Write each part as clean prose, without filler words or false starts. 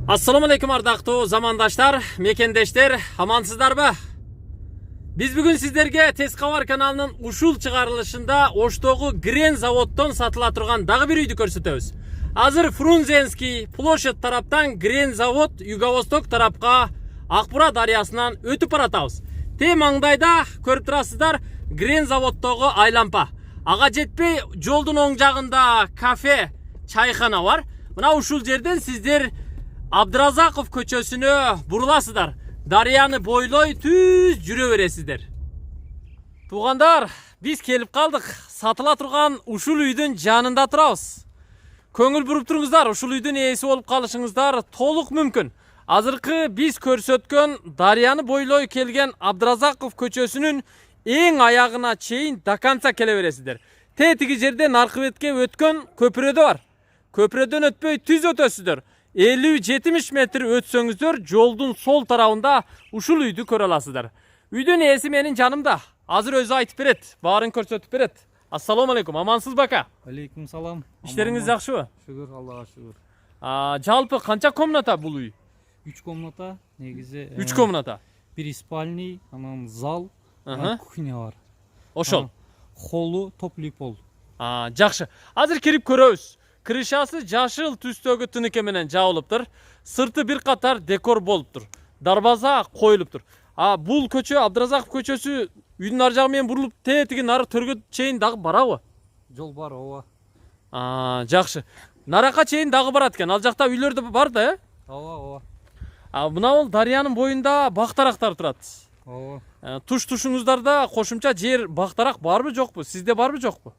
Assalamu alaikum ardaqtуу zamandaşlar, mekendештер, amansızdarбы? Biz bugün sizlerge Tez Kabar kanalının ушул çıkarılışında Оштогу Грен заводтон сатыла турган дагы бир үйдү көрсөтөбүз. Азыр Фрунзенский площадь тараптан Грен завод Юго-Восток тарапка Акбура дарыясынан өтүп баратабыз. Те маңдайда көрүп турасыздар Грен заводтогу айлампа. Ага жетпей жолдун оң жагында кафе, чайхана бар. Мына ушул жерден сиздер Абдразаков көчөсүнө буруласыздар. Дарыяны бойлой түз жүрө бересиздер. Тугандар, биз келип калдык. Сатыла турган ушул үйдүн жанында турабыз. Көңүл буруп туруңуздар, ушул үйдүн ээси болуп калышыңыздар толук мүмкүн. Азыркы биз көрсөткөн дарыяны бойлой келген Абдразаков көчөсүнүн эң аягына чейин до конца келе бересиздер. Тетиги жерден аркы бетке өткөн көпүрөдө бар. Köprüden ötpöy түз өтөсүздөр. 50-70 метр өтсөңүздөр жолдун сол тарабында ушул үйдү көрө аласыздар. Үйдүн ээси менин жанымда. Азыр өзү айтып берет, баарын көрсөтүп берет. Ассаламу алейкум, амансыз бака? Алейкум салам. Иштериңиз жакшыбы? Шүгүр, Аллага шүгүр. Жалпы канча комната бул үй? 3 комната, негизи. 3 комната. Бир спальный, анан зал, кухня бар. Ошол. Холлу, топлый пол. Жакшы. Азыр кирип көрөбүз. Крышасы жашыл түстөгү тыныке менен жабылыптыр. Сырты бир катар декор болуптур. Дарбаза коюлуптур. Бул көчө Абдразаков көчөсү үйдүн ар жагы менен бурулуп тетиги нары төргө чейин дагы барабы? Жол бар, ооба. Жакшы. Нарака чейин дагы барат экен. Ал жакта үйлөр да бар да, Ооба. Мына бул дарыянын боюнда бактарактар турат. Ооба. Туш-тушуңуздарда кошумча жер бактарак барбы жокпу? Сизде барбы жокпу?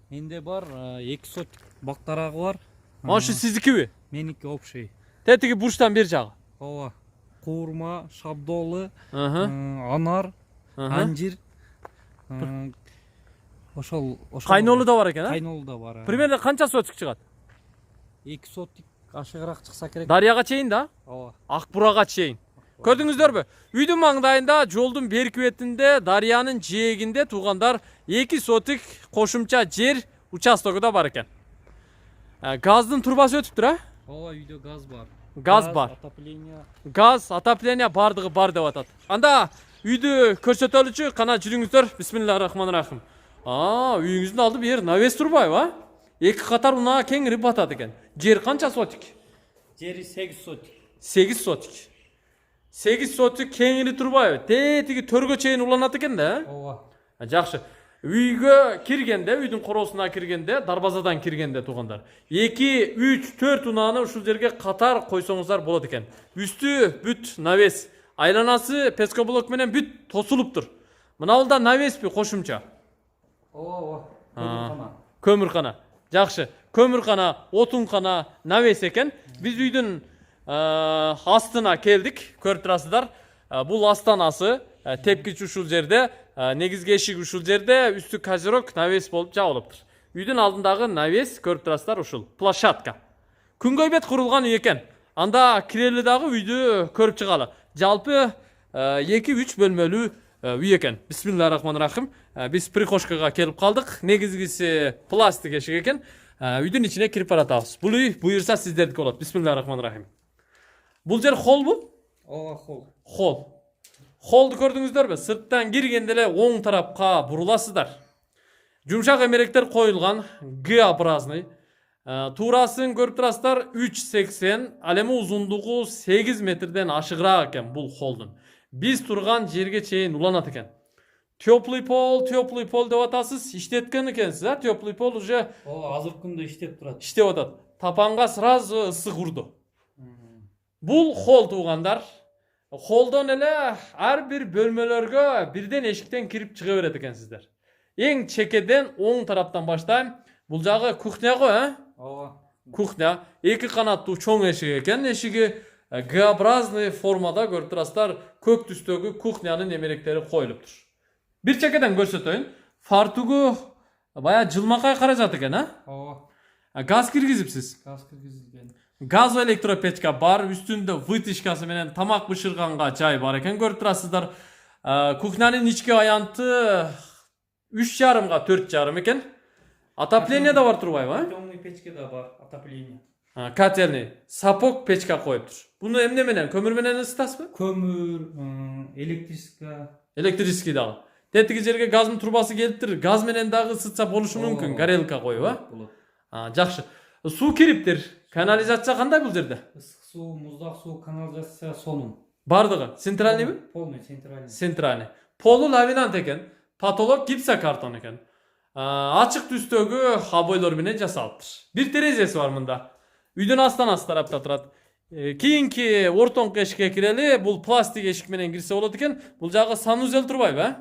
Менде бар 2 сотик бактарагы бар. Ошо сиздикиби? Меники общий. Тетиги бурчтан бер жагы. Ооба. Куурма, шабдолы, анар, анжир. Ошол Кайнолу да бар экен, Кайнолу да бар. Примерно канча сотик чыгат? 2 сотик ашыгыраак чыкса керек. Дарыяга чейин да? Ооба. Акбурага чейин. Көрдүңүздөрбү? Үйдүн маңдайында жолдун берки бетинде дарыянын жээгинде туугандар 2 сотик кошумча жер участогу да бар экен. Газдын турбасы өтүптүр, Ооба, үйдө газ бар. Газ бар. Отопление. Газ, отопление бардыгы бар деп атат. Анда үйдү көрсөтөлүчү, кана жүрүңүздөр. Бисмиллахиррахманиррахим. Үйүңүздүн алды бир навес турбайбы, 2 катар унаа кеңирип атат экен. Жер канча сотик? Жери 8 сотик. 8 сотик. 8 сотик кеңири турбайбы? Тетиги төргө чейин уланат экен да, Ооба. Жакшы. Үйгө киргенде, үйдүн короосуна киргенде, дарбазадан киргенде туугандар 2, 3, 4 унааны ушул жерге катар койсоңуздар болот экен. Үстү бүт навес, айланасы пескоблок менен бүт тосулуптур. Мына бул да навеспи кошумча? Ооба. Көмүркана. Көмүркана. Жакшы. Көмүркана, отункана, навес экен. Биз үйдүн астына келдик, көрүп турасыздар. Бул астанасы, тепкич ушул жерде, негизги эшик ушул жерде, үстү козерок навес болуп жабылыптыр. Үйдүн алдындагы навес көрүп турасыздар ушул, площадка. Күнгөй бет курулган үй экен. Анда кирели дагы үйдү көрүп чыгалы. Жалпы 2-3 бөлмөлүү үй экен. Бисмиллахиррахманиррахим. Биз прихожкага келип калдык. Негизгиси пластик эшик экен. Үйдүн ичине кирип баратабыз. Бул үй буюрса сиздердики болот. Бисмиллахиррахманиррахим. Бул жер холбу? Ооба, хол. Хол. Холду көрдүңүздөрбү? Сырттан киргенде эле оң тарапка буруласыздар. Жумшак эмеректер коюлган, Г-образный. Туурасын көрүп турасыздар 3,80, ал эми узундугу 8 метрден ашыгыраак экен бул холдун. Биз турган жерге чейин уланат экен. Теплый пол деп атасыз, иштеткен экенсиз, Теплый пол уже Азыркы күндө иштеп турат. иштеп атат. Тапанга сразу ысык урду. Бул хол туугандар. Холдон эле ар бир бөлмөлөргө бирден эшиктен кирип чыга берет экенсиздер. Эң чекеден оң тараптан баштайм. Бул жагы кухня го, Ооба. Кухня. 2 канаттуу чоң эшик экен. Эшиги Г-образный формада көрүп турасыздар. Көк түстөгү кухнянын эмеректери коюлуптур. Бир чекеден көрсөтөйүн. Фартугу бая жылмакай каражат экен, Ооба. Газ киргизипсиз. Газ киргизилген. Газ электропечка бар, үстүндө вытяжкасы менен тамак бышырганга жай бар экен, көрүп турасыздар. Кухнянын ички аянты 3,5 4,5 экен. Отопление да бар турбайбы, Темный печка да бар, отопление. Котельный, сапог печка коюптур. Буну эмне менен, көмүр менен ысытасызбы? Көмір, электричка. Электрический дагы. Тетиги жерге газдын трубасы келиптир. Газ менен дагы ысытса болушу мүмкүн. Горелка коюп, Болот. Жакшы. Суу кириптир. Канализация кандай бул жерде? Ысык суу, муздак суу, канализация сонун. Бардыгы. Центральныйбы? Полный центральный. Центральный. Полу ламинат экен. Потолок гипсокартон экен. Ачык түстөгү обойлор менен жасалыптыр. Бир терезеси бар мында. Үйдөн астан тарапта турат. Кийинки ортоңку эшикке кирели, бул пластик эшик менен кирсе болот экен. Бул жагы санузел турбайбы,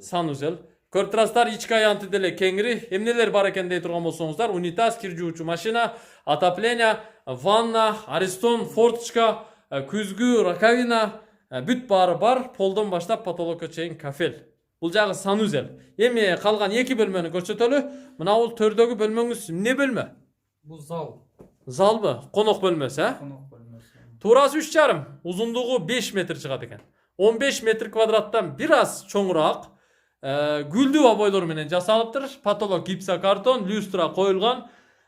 Санузел. Көрүп турасыздар, ички аянты деле кеңири. Эмнелер бар экен дей турган болсоңуздар, унитаз, кир жуучу машина, отопление, ванна, аристон, форточка, күзгү, раковина, бүт баары бар. Полдон баштап потолокко чейин кафель. Бул жагы санузел. Эми калган эки бөлмөнү көрсөтөлү. Мына бул төрдөгү бөлмөңүз эмне бөлмө? Бул зал. Залбы? Конок бөлмөсү, Конок бөлмөсү. Туурасы 3,5, узундугу 5 метр чыгат экен. 15 метр квадраттан бир аз чоңураак, гүлдүү обойлор менен жасалыптыр. Потолок гипсокартон, люстра коюлган.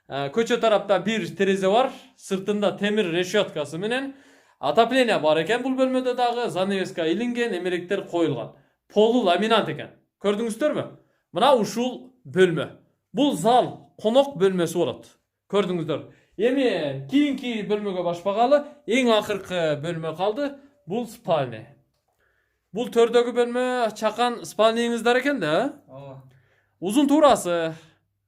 Көчө тарапта бир терезе бар, сыртында темир решеткасы менен. Отопление бар экен бул бөлмөдө дагы, занавеска илинген, эмеректер коюлган. Полу ламинат экен. Көрдүңүздөрбү? Мына ушул бөлмө. Бул зал, конок бөлмөсү болот. Көрдүңүздөр. Эми кийинки бөлмөгө башпагалы, эң акыркы бөлмө калды. Бул спальня. Бул төрдөгү бөлмө чакан спальняңыздар экен да? Узун туурасы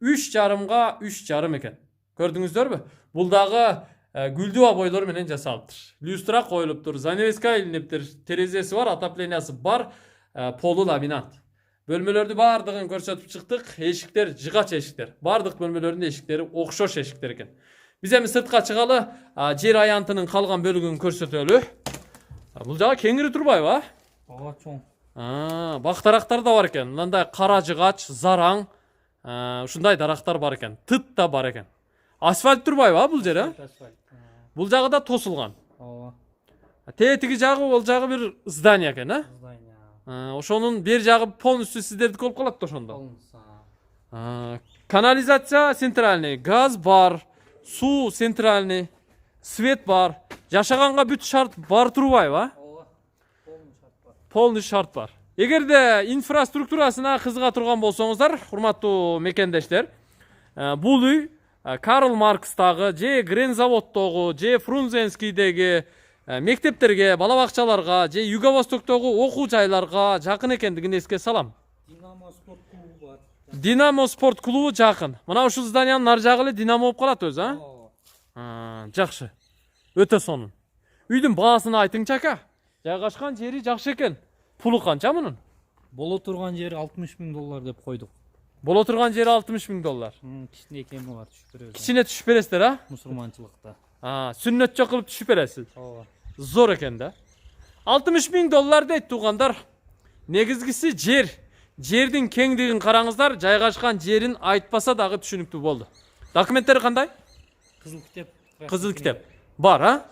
3,5га 3,5 экен. Көрдүңүздөрбү? Бул дагы гүлдүү обойлор менен жасалыптыр. Люстра коюлуптур, занавеска илиниптир, терезеси бар, отоплениясы бар, полу ламинат. Бөлмөлөрдү бардыгын көрсөтүп чыктык. Эшиктер жыгач эшиктер. Бардык бөлмөлөрдүн эшиктери окшош эшиктер экен. Биз эми сыртка чыгалы, жер аянтынын калган бөлүгүн көрсөтөлү. Бул жагы кеңири турбайбы? Чоң. Бактарактар да бар экен. Мындай кара жыгач, зараң, ушундай дарактар бар экен. Тыт да бар экен. Асфальт турбайбы бул жер, Асфальт. Бул жагы да тосулган. Тетиги жагы ол жагы бир здание экен, Ошонун бер жагы полностью сиздердики болуп калат да ошондо. Канализация центральный, газ бар, суу центральный, свет бар. Жашаганга бүт шарт бар турбайбы? Полный шарт бар. Эгерде инфраструктурасына кызыга турган болсоңуздар, урматтуу мекендештер, бул үй Карл Маркстагы, же Грензаводтогу, же Фрунзенскийдеги мектептерге, бала бакчаларга, же Юго-Востоктогу окуу жайларга жакын экендигин эске салам. Динамо спорт клубу бар. Динамо спорт клубу жакын. Мына ушул зданиянын ар жагы эле Динамо болуп калат өзү, Жакшы. Өтө сонун. Үйдүн баасын айтыңчы ака. Жайгашкан жери жакшы экен. Пулу канча мунун? Боло турган жери $60,000 деп койдук. Боло турган жери $60,000. Кичине экени бар, түшүп беребиз. Кичине түшүп бересиздер, Мусулманчылыкта. Сүннөт жок кылып түшүп бересиз. Зор экен да. $60,000 дейт туугандар. Негизгиси жер. Жердин кеңдигин караңыздар, жайгашкан жерин айтпаса дагы түшүнүктүү болду. Документтери кандай? Кызыл китеп. Кызыл китеп. Бар,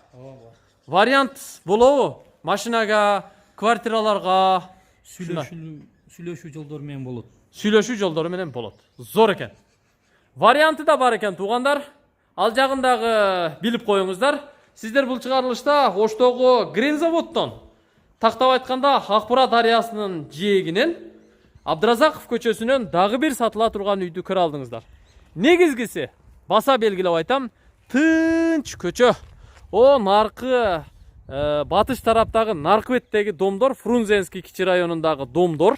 Вариант болобу? Машинага, квартираларга, сүйлөшүү жолдору менен болот. Сүйлөшүү жолдору менен болот. Зор экен. Варианты да бар экен туугандар. Ал жагын дагы билип коюңуздар. Сиздер бул чыгарылышта Оштогу Грензаводдон, тактап айтканда Акбура дарыясынын жээгинен Абдыразаков көчөсүнөн дагы бир сатыла турган үйдү көрө алдыңыздар. Негизгиси, баса белгилеп айтам, тынч көчө. Наркы батыш тараптагы наркы беттеги домдор, Фрунзенский кичи районундагы домдор.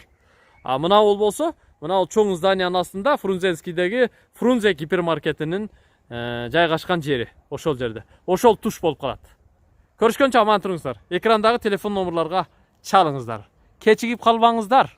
Мына ол болсо, мына ол чоң зданиянын астында Фрунзенскийдеги Фрунзе гипермаркетинин жайгашкан жери. Ошол жерде. Ошол туш болуп калат. Көрүшкөнчө аман туруңуздар. Экрандагы телефон номерлорго чалыңыздар. Кечигип калбаңыздар.